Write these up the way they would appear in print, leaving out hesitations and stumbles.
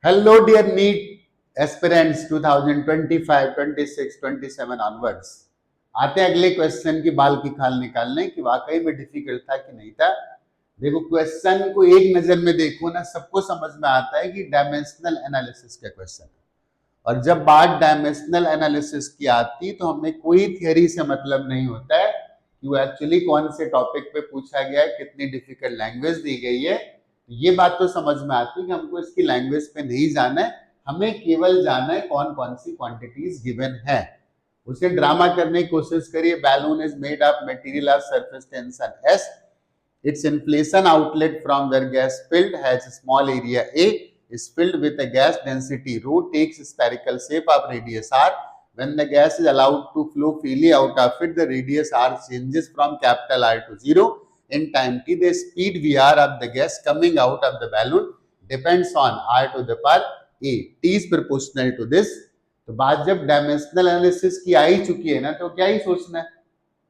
Hello dear NEET aspirants 2025, 26, 27 onwards। आते हैं अगले क्वेश्चन की बाल की खाल निकालने कि वाकई में डिफिकल्ट था कि नहीं था। देखो क्वेश्चन को एक नजर में देखो ना, सबको समझ में आता है कि डायमेंशनल एनालिसिस का क्वेश्चन है। और जब बात डायमेंशनल एनालिसिस की आती तो हमें कोई थियरी से मतलब नहीं होता है कि वो एक्चुअली कौन से टॉपिक पे पूछा गया है, कितनी डिफिकल्ट लैंग्वेज दी गई है। ये बात तो समझ में आती है कि हमको इसकी लैंग्वेज पे नहीं जाना है, हमें केवल जाना है कौन कौन सी क्वांटिटीज गिवन है। उसे ड्रामा करने की कोशिश करिए। Balloon is made of material of surface tension S, its inflation outlet from where gas filled has a small area A is filled with a gas density rho takes spherical shape of radius r. When the gas is allowed to flow freely out of it, the radius r changes from capital R to 0 in time t. The speed Vr of the gas coming out of the balloon depends on r to the power a. T is proportional to this. तो बात जब dimensional analysis की आ ही चुकी है ना, तो क्या ही सोचना है,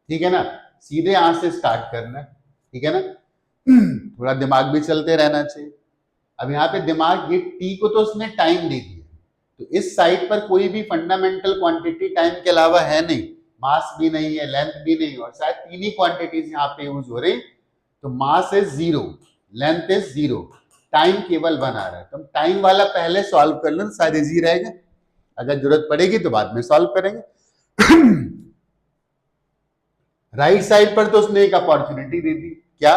ठीक है ना, सीधे यहां से स्टार्ट करना है, ठीक है ना। थोड़ा दिमाग भी चलते रहना चाहिए। अब यहाँ पे दिमाग, ये टी को तो उसने टाइम दे दिया, तो इस साइड पर कोई भी फंडामेंटल क्वांटिटी टाइम के अलावा है नहीं, मास भी नहीं है, लेंथ भी नहीं, और शायद तीन ही क्वांटिटीज यहाँ पे यूज हो रही। तो mass is 0, length is 0, time केवल 1 आ रहा है। तो हम टाइम वाला पहले सॉल्व कर लें, शायद इजी रहेगा। अगर जरूरत पड़ेगी तो बाद में सॉल्व करेंगे। राइट साइड पर तो उसने एक अपॉर्चुनिटी दे दी, क्या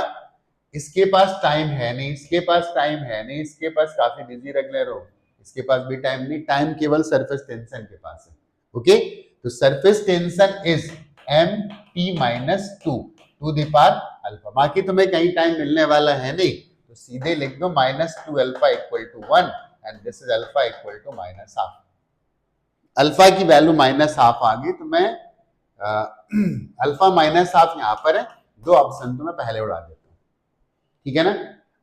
इसके पास टाइम है नहीं, इसके पास टाइम है नहीं, इसके पास काफी बिजी रेगुलर हो, इसके पास भी टाइम नहीं, टाइम केवल सरफेस टेंशन के पास है। ओके, तो surface tension is M T minus two the power alpha. बाकी तुम्हें कहीं टाइम मिलने वाला है नहीं, तो सीधे लिख दो -2 alpha equal to 1 and this is alpha equal to -12। Alpha की वैल्यू -12 आ गई, तो मैं अल्फा -12 यहां पर है, दो ऑप्शन तो मैं पहले उड़ा देता हूं, ठीक है ना।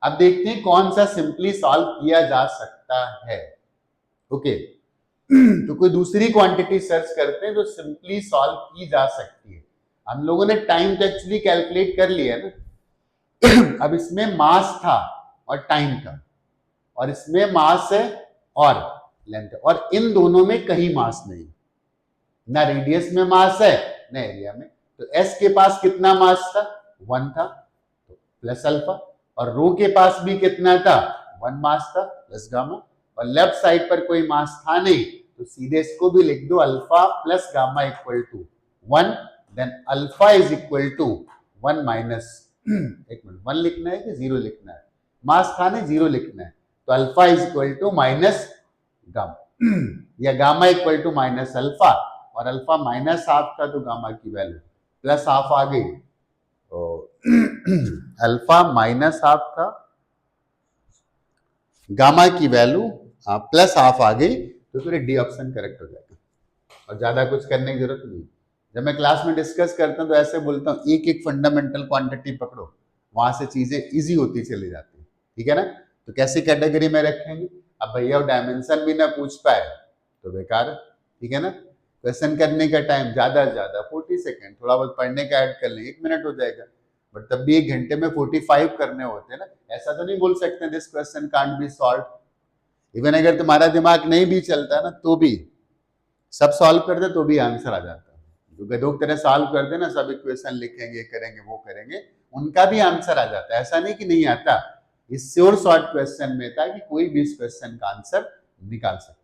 अब देखते हैं कौन सा सिंपली सॉल्व किया जा सकता है। ओके, तो कोई दूसरी क्वांटिटी सर्च करते हैं जो सिंपली सॉल्व की जा सकती है। हम लोगों ने टाइम तो एक्चुअली कैलकुलेट कर लिया ना। अब इसमें मास था और टाइम था, और इसमें मास है और लेंथ है, और इन दोनों में कहीं मास नहीं, ना रेडियस में मास है ना एरिया में। तो एस के पास कितना मास था, 1 था, तो प्लस अल्फा, और रो के पास भी कितना था, 1 मास था, प्लस गामा, और लेफ्ट साइड पर कोई मास था नहीं, तो सीधे इसको भी लिख दो alpha plus gamma equal to 1, then alpha is equal to 1 minus, एक मिनट, 1 लिखना है कि 0 लिखना है, मास था नहीं, 0 लिखना है, तो alpha is equal to minus gamma, या gamma equal to minus alpha, और अल्फा -12 था तो गामा की वैल्यू +12 आ गई, तो अल्फा -12 था, गामा की वैल्यू +12 आ गई, तो फिर डी ऑप्शन करेक्ट हो जाएगा, और ज्यादा कुछ करने की जरूरत नहीं। जब मैं क्लास में डिस्कस करता हूं तो ऐसे बोलता हूं, एक एक फंडामेंटल क्वांटिटी पकड़ो, वहां से चीजें इजी होती चली जाती है, ठीक है ना। तो कैसी कैटेगरी में रखेंगे, अब भैया डायमेंशन भी ना पूछ पाए तो बेकार है, ठीक है ना। क्वेश्चन करने का टाइम ज्यादा से ज्यादा 40 सेकेंड, थोड़ा बहुत पढ़ने का ऐड कर लें 1 मिनट हो जाएगा, बट तब भी 1 घंटे में 45 करने होते हैं ना। ऐसा तो नहीं बोल सकते this question can't be solve. Even अगर तुम्हारा दिमाग नहीं भी चलता ना, तो भी सब सॉल्व कर दे तो भी आंसर आ जाता है। जो गधों की तरह सॉल्व कर दे ना, सब इक्वेशन लिखेंगे, करेंगे, वो करेंगे, उनका भी आंसर आ जाता है। ऐसा नहीं कि नहीं आता, इस श्योर शॉर्ट क्वेश्चन में था कि कोई भी इस क्वेश्चन का आंसर निकाल सकता है।